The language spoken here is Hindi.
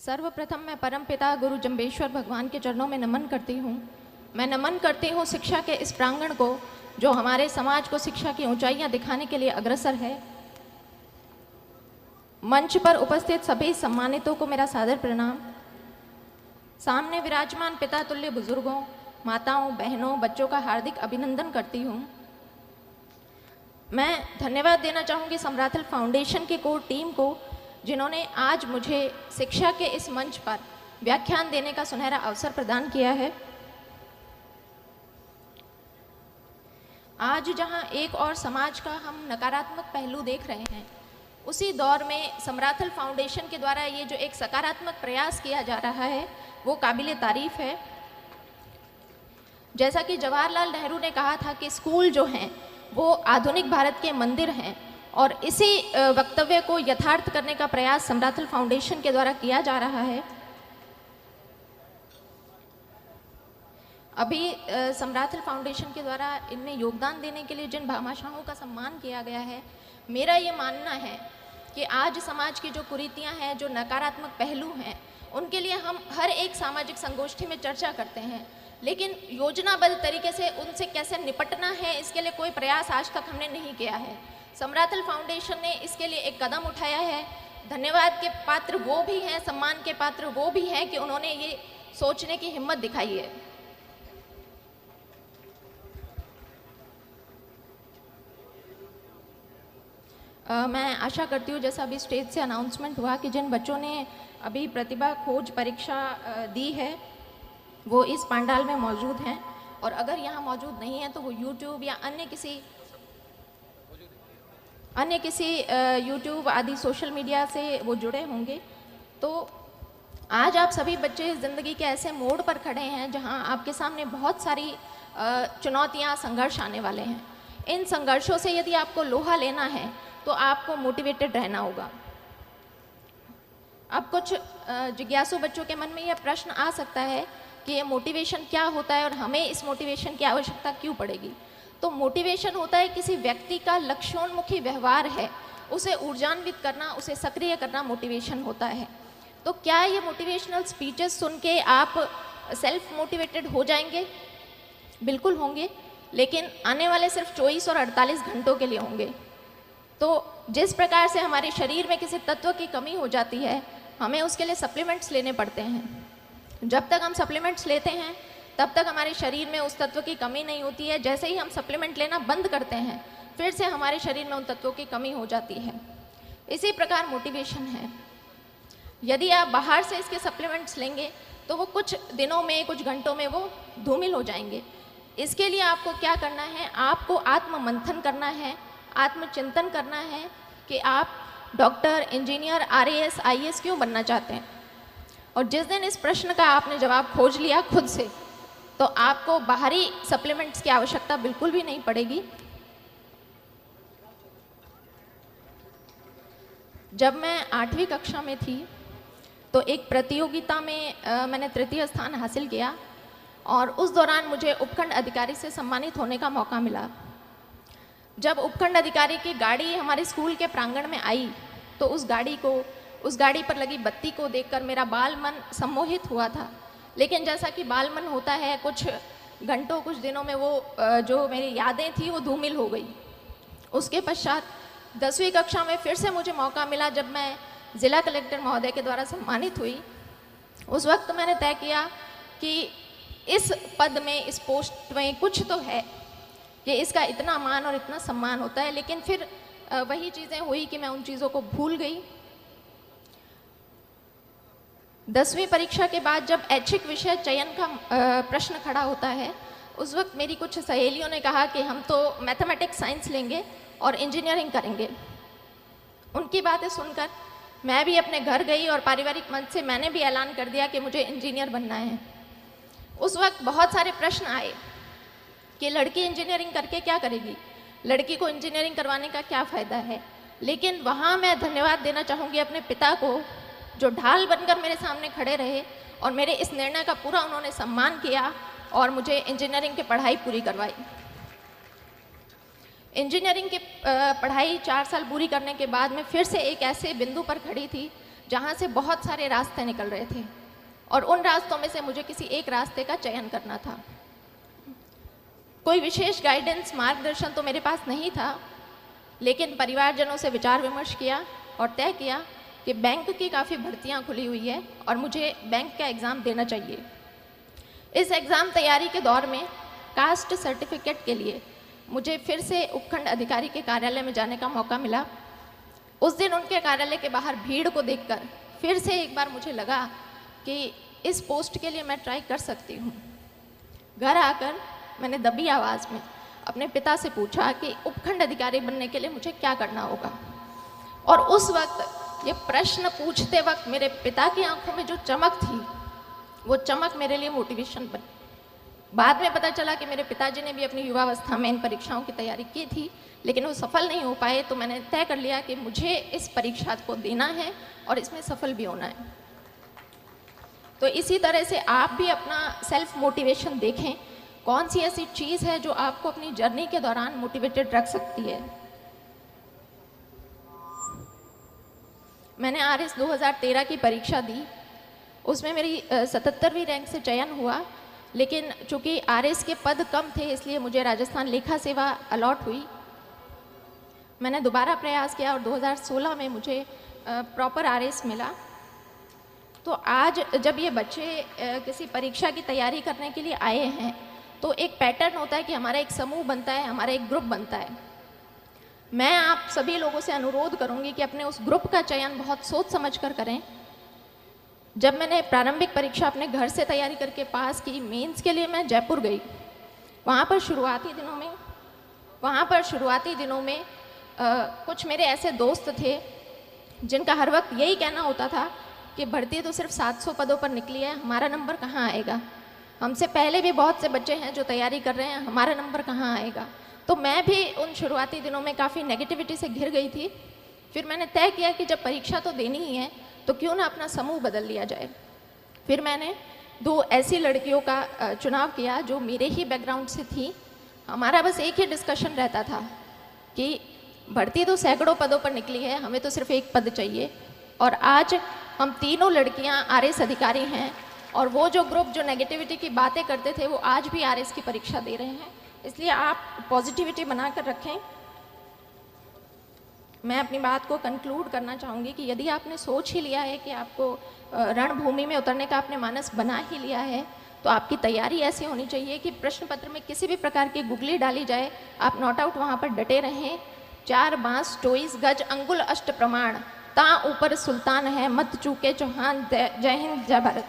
सर्वप्रथम मैं परमपिता गुरु जम्बेश्वर भगवान के चरणों में नमन करती हूँ। मैं नमन करती हूँ शिक्षा के इस प्रांगण को जो हमारे समाज को शिक्षा की ऊंचाइयाँ दिखाने के लिए अग्रसर है। मंच पर उपस्थित सभी सम्मानितों को मेरा सादर प्रणाम। सामने विराजमान पिता तुल्य बुजुर्गों, माताओं, बहनों, बच्चों का हार्दिक अभिनंदन करती हूँ। मैं धन्यवाद देना चाहूँगी समराथल फाउंडेशन की कोर टीम को, जिन्होंने आज मुझे शिक्षा के इस मंच पर व्याख्यान देने का सुनहरा अवसर प्रदान किया है। आज जहां एक और समाज का हम नकारात्मक पहलू देख रहे हैं, उसी दौर में समराथल फाउंडेशन के द्वारा ये जो एक सकारात्मक प्रयास किया जा रहा है वो काबिले तारीफ है। जैसा कि जवाहरलाल नेहरू ने कहा था कि स्कूल जो हैं वो आधुनिक भारत के मंदिर हैं, और इसी वक्तव्य को यथार्थ करने का प्रयास समराथल फाउंडेशन के द्वारा किया जा रहा है। अभी समराथल फाउंडेशन के द्वारा इनमें योगदान देने के लिए जिन भामाशाहों का सम्मान किया गया है, मेरा ये मानना है कि आज समाज की जो कुरीतियां हैं, जो नकारात्मक पहलू हैं, उनके लिए हम हर एक सामाजिक संगोष्ठी में चर्चा करते हैं, लेकिन योजनाबद्ध तरीके से उनसे कैसे निपटना है, इसके लिए कोई प्रयास आज तक हमने नहीं किया है। समराथल फाउंडेशन ने इसके लिए एक कदम उठाया है। धन्यवाद के पात्र वो भी हैं, सम्मान के पात्र वो भी हैं कि उन्होंने ये सोचने की हिम्मत दिखाई है। मैं आशा करती हूँ, जैसा अभी स्टेज से अनाउंसमेंट हुआ, कि जिन बच्चों ने अभी प्रतिभा खोज परीक्षा दी है वो इस पंडाल में मौजूद हैं, और अगर यहाँ मौजूद नहीं है तो वो यूट्यूब या अन्य किसी यूट्यूब आदि सोशल मीडिया से वो जुड़े होंगे। तो आज आप सभी बच्चे ज़िंदगी के ऐसे मोड़ पर खड़े हैं जहाँ आपके सामने बहुत सारी चुनौतियाँ, संघर्ष आने वाले हैं। इन संघर्षों से यदि आपको लोहा लेना है तो आपको मोटिवेटेड रहना होगा। अब कुछ जिज्ञासु बच्चों के मन में यह प्रश्न आ सकता है कि ये मोटिवेशन क्या होता है और हमें इस मोटिवेशन की आवश्यकता क्यों पड़ेगी। तो मोटिवेशन होता है किसी व्यक्ति का लक्ष्योन्मुखी व्यवहार है, उसे ऊर्जान्वित करना, उसे सक्रिय करना मोटिवेशन होता है। तो क्या ये मोटिवेशनल स्पीचेस सुन के आप सेल्फ मोटिवेटेड हो जाएंगे? बिल्कुल होंगे, लेकिन आने वाले सिर्फ 24 और 48 घंटों के लिए होंगे। तो जिस प्रकार से हमारे शरीर में किसी तत्व की कमी हो जाती है, हमें उसके लिए सप्लीमेंट्स लेने पड़ते हैं। जब तक हम सप्लीमेंट्स लेते हैं तब तक हमारे शरीर में उस तत्व की कमी नहीं होती है। जैसे ही हम सप्लीमेंट लेना बंद करते हैं, फिर से हमारे शरीर में उन तत्वों की कमी हो जाती है। इसी प्रकार मोटिवेशन है। यदि आप बाहर से इसके सप्लीमेंट्स लेंगे तो वो कुछ दिनों में, कुछ घंटों में वो धूमिल हो जाएंगे। इसके लिए आपको क्या करना है? आपको आत्म मंथन करना है, आत्मचिंतन करना है कि आप डॉक्टर, इंजीनियर, RAS, IAS क्यों बनना चाहते हैं। और जिस दिन इस प्रश्न का आपने जवाब खोज लिया खुद से, तो आपको बाहरी सप्लीमेंट्स की आवश्यकता बिल्कुल भी नहीं पड़ेगी। जब मैं 8वीं कक्षा में थी तो एक प्रतियोगिता में मैंने तृतीय स्थान हासिल किया, और उस दौरान मुझे उपखंड अधिकारी से सम्मानित होने का मौका मिला। जब उपखंड अधिकारी की गाड़ी हमारे स्कूल के प्रांगण में आई तो उस गाड़ी पर लगी बत्ती को देखकर मेरा बाल मन सम्मोहित हुआ था। लेकिन जैसा कि बाल मन होता है, कुछ घंटों, कुछ दिनों में वो जो मेरी यादें थी वो धूमिल हो गई। उसके पश्चात 10वीं कक्षा में फिर से मुझे मौका मिला, जब मैं ज़िला कलेक्टर महोदय के द्वारा सम्मानित हुई। उस वक्त मैंने तय किया कि इस पद में, इस पोस्ट में कुछ तो है कि इसका इतना मान और इतना सम्मान होता है। लेकिन फिर वही चीज़ें हुई कि मैं उन चीज़ों को भूल गई। 10वीं परीक्षा के बाद जब ऐच्छिक विषय चयन का प्रश्न खड़ा होता है, उस वक्त मेरी कुछ सहेलियों ने कहा कि हम तो मैथमेटिक्स, साइंस लेंगे और इंजीनियरिंग करेंगे। उनकी बातें सुनकर मैं भी अपने घर गई और पारिवारिक मंच से मैंने भी ऐलान कर दिया कि मुझे इंजीनियर बनना है। उस वक्त बहुत सारे प्रश्न आए कि लड़की इंजीनियरिंग करके क्या करेगी, लड़की को इंजीनियरिंग करवाने का क्या फ़ायदा है। लेकिन वहाँ मैं धन्यवाद देना चाहूँगी अपने पिता को, जो ढाल बनकर मेरे सामने खड़े रहे और मेरे इस निर्णय का पूरा उन्होंने सम्मान किया और मुझे इंजीनियरिंग की पढ़ाई पूरी करवाई। इंजीनियरिंग की पढ़ाई 4 साल पूरी करने के बाद मैं फिर से एक ऐसे बिंदु पर खड़ी थी जहाँ से बहुत सारे रास्ते निकल रहे थे और उन रास्तों में से मुझे किसी एक रास्ते का चयन करना था। कोई विशेष गाइडेंस मार्गदर्शन तो मेरे पास नहीं था, लेकिन परिवारजनों से विचार विमर्श किया और तय किया कि बैंक की काफ़ी भर्तियां खुली हुई है और मुझे बैंक का एग्ज़ाम देना चाहिए। इस एग्ज़ाम तैयारी के दौर में कास्ट सर्टिफिकेट के लिए मुझे फिर से उपखंड अधिकारी के कार्यालय में जाने का मौका मिला। उस दिन उनके कार्यालय के बाहर भीड़ को देखकर फिर से एक बार मुझे लगा कि इस पोस्ट के लिए मैं ट्राई कर सकती हूँ। घर आकर मैंने दबी आवाज़ में अपने पिता से पूछा कि उपखंड अधिकारी बनने के लिए मुझे क्या करना होगा। और उस वक्त ये प्रश्न पूछते वक्त मेरे पिता की आंखों में जो चमक थी, वो चमक मेरे लिए मोटिवेशन बनी। बाद में पता चला कि मेरे पिताजी ने भी अपनी युवावस्था में इन परीक्षाओं की तैयारी की थी, लेकिन वो सफल नहीं हो पाए। तो मैंने तय कर लिया कि मुझे इस परीक्षा को देना है और इसमें सफल भी होना है। तो इसी तरह से आप भी अपना सेल्फ मोटिवेशन देखें, कौन सी ऐसी चीज़ है जो आपको अपनी जर्नी के दौरान मोटिवेटेड रख सकती है। मैंने RS 2013 की परीक्षा दी, उसमें मेरी 77वीं रैंक से चयन हुआ, लेकिन चूँकि RS के पद कम थे इसलिए मुझे राजस्थान लेखा सेवा अलॉट हुई। मैंने दोबारा प्रयास किया और 2016 में मुझे प्रॉपर RS मिला। तो आज जब ये बच्चे किसी परीक्षा की तैयारी करने के लिए आए हैं तो एक पैटर्न होता है कि हमारा एक समूह बनता है, हमारा एक ग्रुप बनता है। मैं आप सभी लोगों से अनुरोध करूंगी कि अपने उस ग्रुप का चयन बहुत सोच समझ कर करें। जब मैंने प्रारंभिक परीक्षा अपने घर से तैयारी करके पास की, मेंस के लिए मैं जयपुर गई। वहाँ पर शुरुआती दिनों में कुछ मेरे ऐसे दोस्त थे जिनका हर वक्त यही कहना होता था कि भर्ती तो सिर्फ 700 पदों पर निकली है, हमारा नंबर कहाँ आएगा। हमसे पहले भी बहुत से बच्चे हैं जो तैयारी कर रहे हैं, हमारा नंबर कहाँ आएगा। तो मैं भी उन शुरुआती दिनों में काफ़ी नेगेटिविटी से घिर गई थी। फिर मैंने तय किया कि जब परीक्षा तो देनी ही है तो क्यों ना अपना समूह बदल लिया जाए। फिर मैंने 2 ऐसी लड़कियों का चुनाव किया जो मेरे ही बैकग्राउंड से थी। हमारा बस एक ही डिस्कशन रहता था कि भर्ती तो सैकड़ों पदों पर निकली है, हमें तो सिर्फ एक पद चाहिए। और आज हम तीनों लड़कियां RS अधिकारी हैं और वो जो ग्रुप जो नेगेटिविटी की बातें करते थे वो आज भी RS की परीक्षा दे रहे हैं। इसलिए आप पॉजिटिविटी बनाकर रखें। मैं अपनी बात को कंक्लूड करना चाहूँगी कि यदि आपने सोच ही लिया है कि आपको रणभूमि में उतरने का आपने मानस बना ही लिया है, तो आपकी तैयारी ऐसी होनी चाहिए कि प्रश्न पत्र में किसी भी प्रकार की गुगली डाली जाए, आप नॉट आउट वहाँ पर डटे रहें। 4 बांस 24 गज अंगुल अष्ट प्रमाण, ता ऊपर सुल्तान है, मत चूके चौहान। जय हिंद, जय भारत।